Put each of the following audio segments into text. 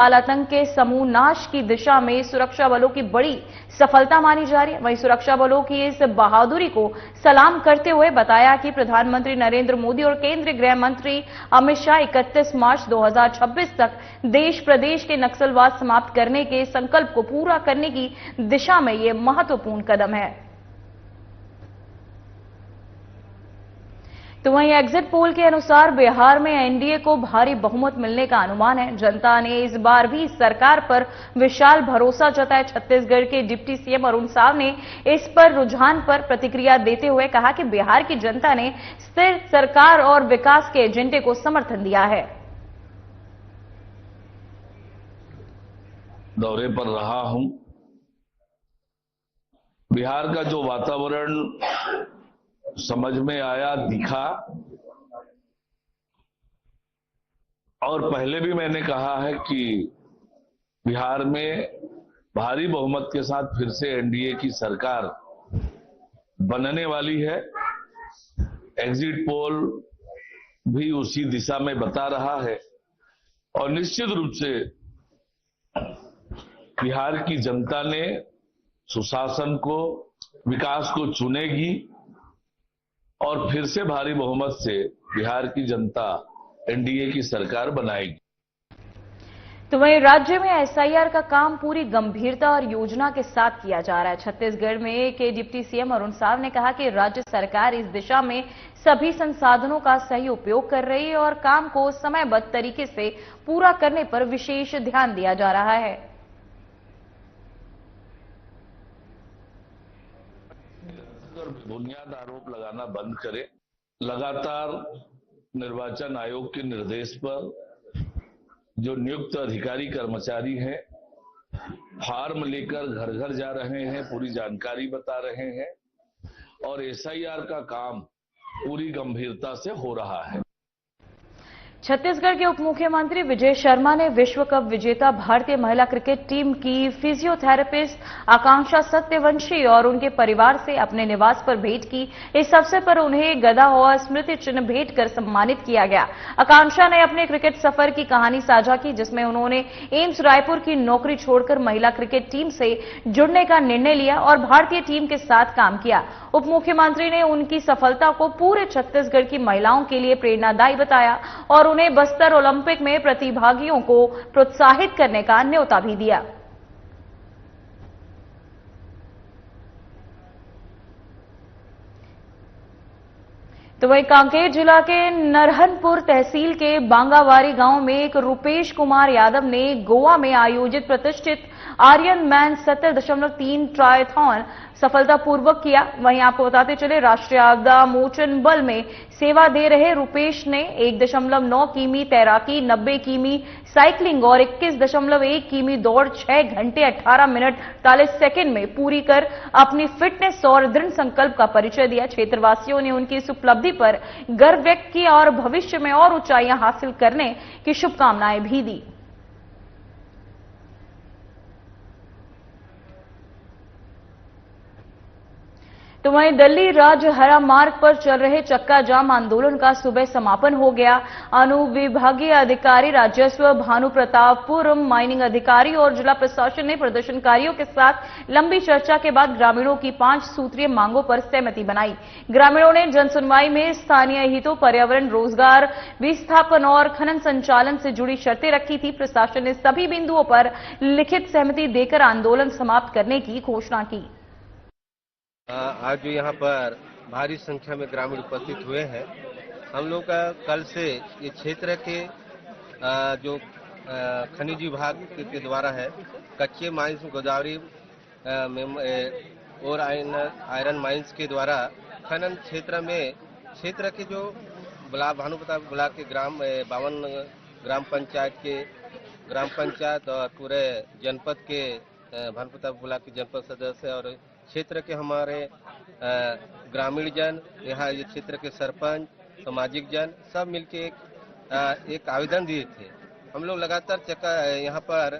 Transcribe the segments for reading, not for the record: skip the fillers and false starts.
आतंक के समूह नाश की दिशा में सुरक्षा बलों की बड़ी सफलता मानी जा रही है। वहीं सुरक्षा बलों की इस बहादुरी को सलाम करते हुए बताया कि प्रधानमंत्री नरेंद्र मोदी और केंद्रीय गृह मंत्री अमित शाह 31 मार्च 2026 तक देश प्रदेश के नक्सलवाद समाप्त करने के संकल्प को पूरा करने की दिशा में यह महत्वपूर्ण कदम है। तो वहीं एग्जिट पोल के अनुसार बिहार में एनडीए को भारी बहुमत मिलने का अनुमान है। जनता ने इस बार भी सरकार पर विशाल भरोसा जताया। छत्तीसगढ़ के डिप्टी सीएम अरुण साव ने इस पर रुझान पर प्रतिक्रिया देते हुए कहा कि बिहार की जनता ने स्थिर सरकार और विकास के एजेंडे को समर्थन दिया है। दौरे पर रहा हूं, बिहार का जो वातावरण समझ में आया, दिखा, और पहले भी मैंने कहा है कि बिहार में भारी बहुमत के साथ फिर से एनडीए की सरकार बनने वाली है। एग्जिट पोल भी उसी दिशा में बता रहा है और निश्चित रूप से बिहार की जनता ने सुशासन को, विकास को चुनेगी और फिर से भारी बहुमत से बिहार की जनता एनडीए की सरकार बनाएगी। तो वहीं राज्य में एसआईआर का काम पूरी गंभीरता और योजना के साथ किया जा रहा है। छत्तीसगढ़ में के डिप्टी सीएम अरुण साव ने कहा कि राज्य सरकार इस दिशा में सभी संसाधनों का सही उपयोग कर रही है और काम को समयबद्ध तरीके से पूरा करने पर विशेष ध्यान दिया जा रहा है। बुनियाद आरोप लगाना बंद करें। लगातार निर्वाचन आयोग के निर्देश पर जो नियुक्त अधिकारी कर्मचारी हैं, फॉर्म लेकर घर घर जा रहे हैं, पूरी जानकारी बता रहे हैं और एसआईआर का काम पूरी गंभीरता से हो रहा है। छत्तीसगढ़ के उप मुख्यमंत्री विजय शर्मा ने विश्व कप विजेता भारतीय महिला क्रिकेट टीम की फिजियोथेरेपिस्ट आकांक्षा सत्यवंशी और उनके परिवार से अपने निवास पर भेंट की। इस अवसर पर उन्हें गदा और स्मृति चिन्ह भेंट कर सम्मानित किया गया। आकांक्षा ने अपने क्रिकेट सफर की कहानी साझा की, जिसमें उन्होंने एम्स रायपुर की नौकरी छोड़कर महिला क्रिकेट टीम से जुड़ने का निर्णय लिया और भारतीय टीम के साथ काम किया। उप मुख्यमंत्री ने उनकी सफलता को पूरे छत्तीसगढ़ की महिलाओं के लिए प्रेरणादायी बताया और उन्हें बस्तर ओलंपिक में प्रतिभागियों को प्रोत्साहित करने का न्योता भी दिया। तो वहीं कांकेर जिला के नरहनपुर तहसील के बांगावारी गांव में एक रुपेश कुमार यादव ने गोवा में आयोजित प्रतिष्ठित आर्यन मैन 70.3 ट्रायथॉन सफलतापूर्वक किया। वहीं आपको बताते चले, राष्ट्रीय आपदा मोचन बल में सेवा दे रहे रुपेश ने 1.9 किमी तैराकी, 90 किमी साइकिलिंग और 21.1 किमी दौड़ 6 घंटे 18 मिनट 48 सेकंड में पूरी कर अपनी फिटनेस और दृढ़ संकल्प का परिचय दिया। क्षेत्रवासियों ने उनकी इस उपलब्धि पर गर्व व्यक्त किया और भविष्य में और ऊंचाइयां हासिल करने की शुभकामनाएं भी दी। तो वहीं दिल्ली राजहरा मार्ग पर चल रहे चक्का जाम आंदोलन का सुबह समापन हो गया। अनुविभागीय अधिकारी राजस्व, भानु प्रतापपुरम माइनिंग अधिकारी और जिला प्रशासन ने प्रदर्शनकारियों के साथ लंबी चर्चा के बाद ग्रामीणों की 5 सूत्रीय मांगों पर सहमति बनाई। ग्रामीणों ने जनसुनवाई में स्थानीय हितों, पर्यावरण, रोजगार विस्थापन और खनन संचालन से जुड़ी शर्तें रखी थी। प्रशासन ने सभी बिंदुओं पर लिखित सहमति देकर आंदोलन समाप्त करने की घोषणा की। आज जो यहाँ पर भारी संख्या में ग्रामीण उपस्थित हुए हैं, हम लोग का कल से ये क्षेत्र के जो खनिज विभाग के द्वारा है, कच्चे माइंस, गोदावरी और आयरन माइंस के द्वारा खनन क्षेत्र में क्षेत्र के जो भानु प्रताप ब्लॉक के 52 ग्राम पंचायत और पूरे जनपद के भानु प्रताप ब्लॉक के जनपद सदस्य और क्षेत्र के हमारे ग्रामीण जन, यहाँ ये क्षेत्र के सरपंच, सामाजिक जन सब मिलके एक आवेदन दिए थे। हम लोग लगातार यहाँ पर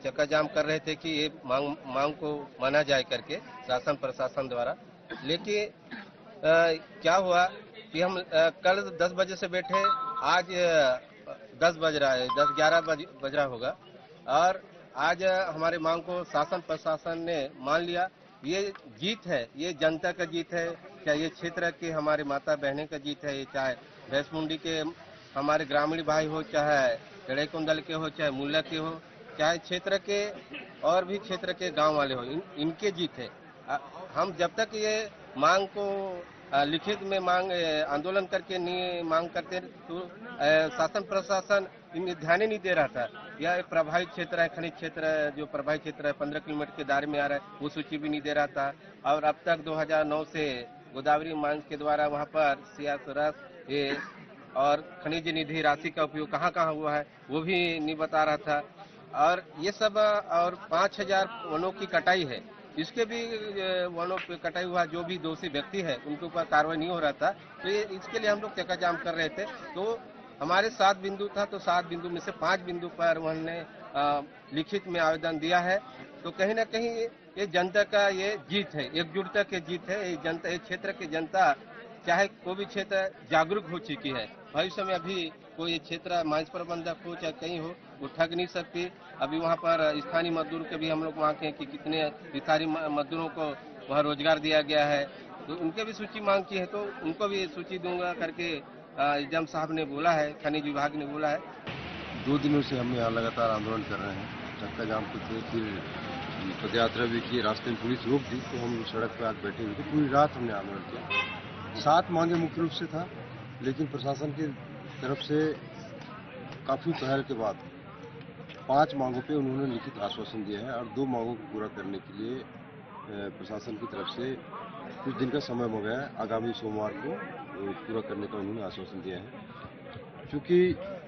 चक्का जाम कर रहे थे कि ये मांग को माना जाए करके शासन प्रशासन द्वारा। लेकिन क्या हुआ कि हम कल 10 बजे से बैठे, आज 10 बज रहा है, 10-11 बज रहा होगा। और आज हमारे मांग को शासन प्रशासन ने मान लिया। ये जीत है, ये जनता का जीत है, चाहे ये क्षेत्र के हमारे माता बहने का जीत है, चाहे भैंसमुंडी के हमारे ग्रामीण भाई हो, चाहे चढ़ेकुंडल के हो, चाहे मुल्ला के हो, चाहे क्षेत्र के और भी क्षेत्र के गांव वाले हो, इनके जीत है। हम जब तक ये मांग को लिखित में मांग आंदोलन करके नहीं मांग करते तो शासन प्रशासन इनमें ध्यान ही नहीं दे रहा था। यह एक प्रभावित क्षेत्र है, खनिज क्षेत्र है, जो प्रभावित क्षेत्र है 15 किलोमीटर के दायरे में आ रहा है, वो सूची भी नहीं दे रहा था। और अब तक 2009 से गोदावरी मांझ के द्वारा वहाँ पर सियासत ये और खनिज निधि राशि का उपयोग कहाँ कहाँ हुआ है वो भी नहीं बता रहा था। और ये सब और 5000 वनों की कटाई है, इसके भी वनों पे कटाई हुआ जो भी दोषी व्यक्ति है उनके ऊपर कार्रवाई नहीं हो रहा था। तो ये इसके लिए हम लोग चक्का जाम कर रहे थे। तो हमारे 7 बिंदु था, तो 7 बिंदु में से 5 बिंदु पर उन्होंने लिखित में आवेदन दिया है। तो कहीं ना कहीं ये जनता का ये जीत है, एकजुटता की जीत है। ये जनता, ये क्षेत्र की जनता चाहे कोई भी क्षेत्र जागरूक हो चुकी है। भविष्य में अभी कोई क्षेत्र मांझ प्रबंधक हो चाहे कहीं हो, वो ठग नहीं सकती। अभी वहाँ पर स्थानीय मजदूर के भी हम लोग मांगते हैं कि कितने स्थानीय मजदूरों को वहाँ रोजगार दिया गया है, तो उनके भी सूची मांग की है, तो उनको भी सूची दूंगा करके एग्जाम साहब ने बोला है, खनिज विभाग ने बोला है। 2 दिनों से हम यहाँ लगातार आंदोलन कर रहे हैं, चक्का जाम करते, फिर पदयात्रा भी की, रास्ते में पुलिस रोक दी तो हम सड़क पर आज बैठे हुए थे। पूरी रात हमने आंदोलन किया। 7 मांगे मुख्य रूप से था, लेकिन प्रशासन की तरफ से काफी पहल के बाद 5 मांगों पे उन्होंने लिखित आश्वासन दिया है और 2 मांगों को पूरा करने के लिए प्रशासन की तरफ से कुछ दिन का समय हो गया है। आगामी सोमवार को पूरा करने का उन्होंने आश्वासन दिया है। क्योंकि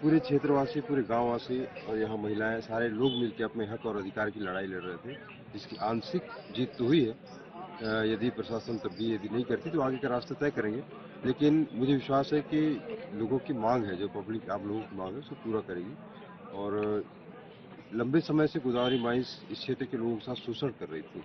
पूरे क्षेत्रवासी, पूरे गांववासी और यहाँ महिलाएं, सारे लोग मिलकर अपने हक और अधिकार की लड़ाई लड़ रहे थे, जिसकी आंशिक जीत तो हुई है। यदि प्रशासन तब भी यदि नहीं करती तो आगे का रास्ता तय करेंगे। लेकिन मुझे विश्वास है कि लोगों की मांग है, जो पब्लिक आप लोगों की मांग है, उसको पूरा करेगी। और लंबे समय से गोदावरी माइंस इस क्षेत्र के लोगों के साथ शोषण कर रही थी।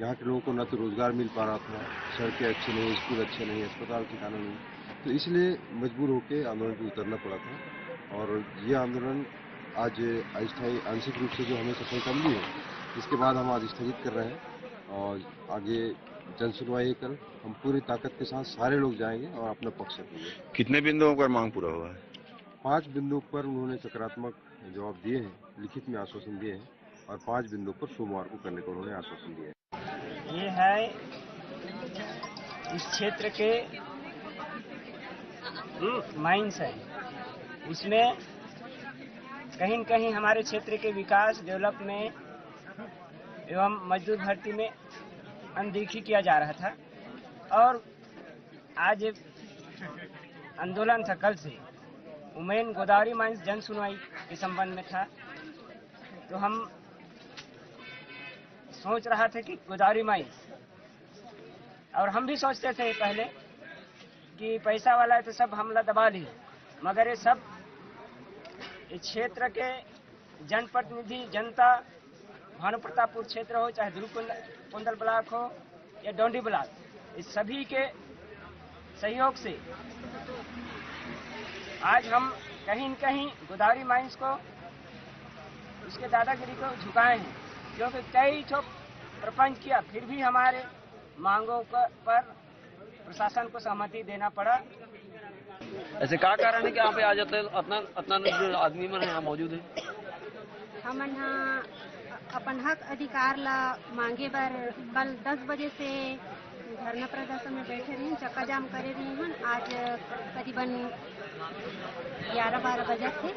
यहाँ के लोगों को न तो रोजगार मिल पा रहा था, सड़कें अच्छी नहीं, स्कूल अच्छे नहीं, अस्पताल ठिकाना नहीं, तो इसलिए मजबूर होकर आंदोलन पर उतरना पड़ा था। और ये आंदोलन आज अस्थायी आंशिक रूप से जो हमें सफलता मिली है, इसके बाद हम आज स्थगित कर रहे हैं और आगे जन सुनवाई कल हम पूरी ताकत के साथ सारे लोग जाएंगे और अपना पक्ष रखेंगे। कितने बिंदुओं पर मांग पूरा हुआ है? 5 बिंदुओं पर उन्होंने सकारात्मक जवाब दिए हैं, लिखित में आश्वासन दिए हैं, और 5 बिंदुओं पर सोमवार को करने का उन्होंने आश्वासन दिया है। ये है इस क्षेत्र के माइंस है, उसमें कहीं न कहीं हमारे क्षेत्र के विकास, डेवलपमेंट एवं मजदूर भर्ती में अनदेखी किया जा रहा था। और आज आंदोलन था कल से, उमेन गोदावरी माइंस जन सुनवाई के संबंध में था। तो हम सोच रहा था कि गोदावरी माइंस, और हम भी सोचते थे पहले कि पैसा वाला है तो सब हमला दबा ली, मगर ये सब इस क्षेत्र के जनप्रतिनिधि, जनता, भानु प्रतापपुर क्षेत्र हो, चाहे ध्रुवकुंडल ब्लॉक हो या डोंडी ब्लॉक, इस सभी के सहयोग से आज हम कहीं न कहीं गोदावरी माइंस को, उसके दादागिरी को झुकाए हैं। क्योंकि कई ठो प्रपंच किया, फिर भी हमारे मांगों पर प्रशासन को सहमति देना पड़ा। ऐसे क्या कारण है कि यहाँ पे आ जाते अतना आदमी मन यहाँ मौजूद है? हमन अपन हक अधिकार ला मांगे बर कल 10 बजे से धरना प्रदर्शन में बैठे रही, चक्का जाम करे रही हन। आज करीबन 11-12 बजे थे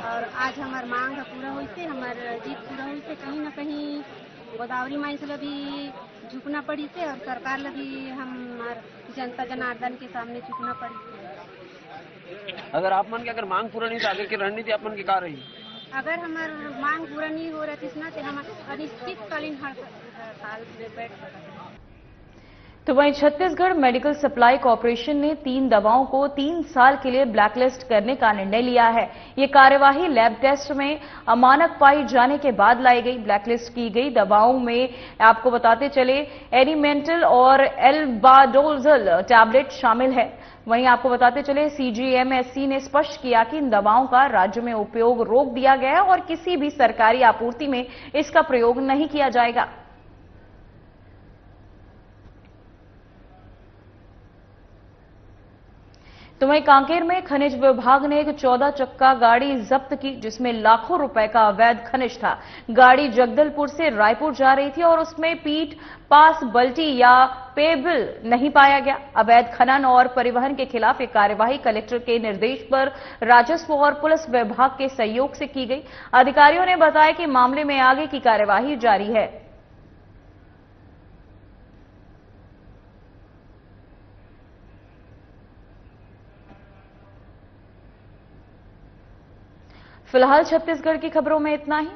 और आज हमार मांग पूरा हुई से, हमार जीत पूरा हुई से। कहीं न कहीं गोदावरी माइंस ला भी झुकना पड़ी से और सरकार ला भी हमार जनता जनार्दन के सामने झुकना पड़ी से। अगर आप मन के अगर मांग पूरा नहीं तो आगे की रणनीति आप मन की क्या रही? अगर हमार मांग पूरा नहीं हो रही थी ना तो हम अनिश्चितकालीन हड़ताल में बैठ सकते। तो वहीं छत्तीसगढ़ मेडिकल सप्लाई कॉर्पोरेशन ने 3 दवाओं को 3 साल के लिए ब्लैकलिस्ट करने का निर्णय लिया है। ये कार्यवाही लैब टेस्ट में अमानक पाई जाने के बाद लाई गई। ब्लैकलिस्ट की गई दवाओं में आपको बताते चले एनिमेंटल और एल्बाडोजल टैबलेट शामिल है। वहीं आपको बताते चले CGMSC ने स्पष्ट किया कि इन दवाओं का राज्य में उपयोग रोक दिया गया है और किसी भी सरकारी आपूर्ति में इसका प्रयोग नहीं किया जाएगा। तो वहीं कांकेर में खनिज विभाग ने एक 14 चक्का गाड़ी जब्त की जिसमें लाखों रुपए का अवैध खनिज था। गाड़ी जगदलपुर से रायपुर जा रही थी और उसमें पीट, पास, बल्टी या पेबिल नहीं पाया गया। अवैध खनन और परिवहन के खिलाफ एक कार्यवाही कलेक्टर के निर्देश पर राजस्व और पुलिस विभाग के सहयोग से की गई। अधिकारियों ने बताया कि मामले में आगे की कार्यवाही जारी है। फिलहाल छत्तीसगढ़ की खबरों में इतना ही।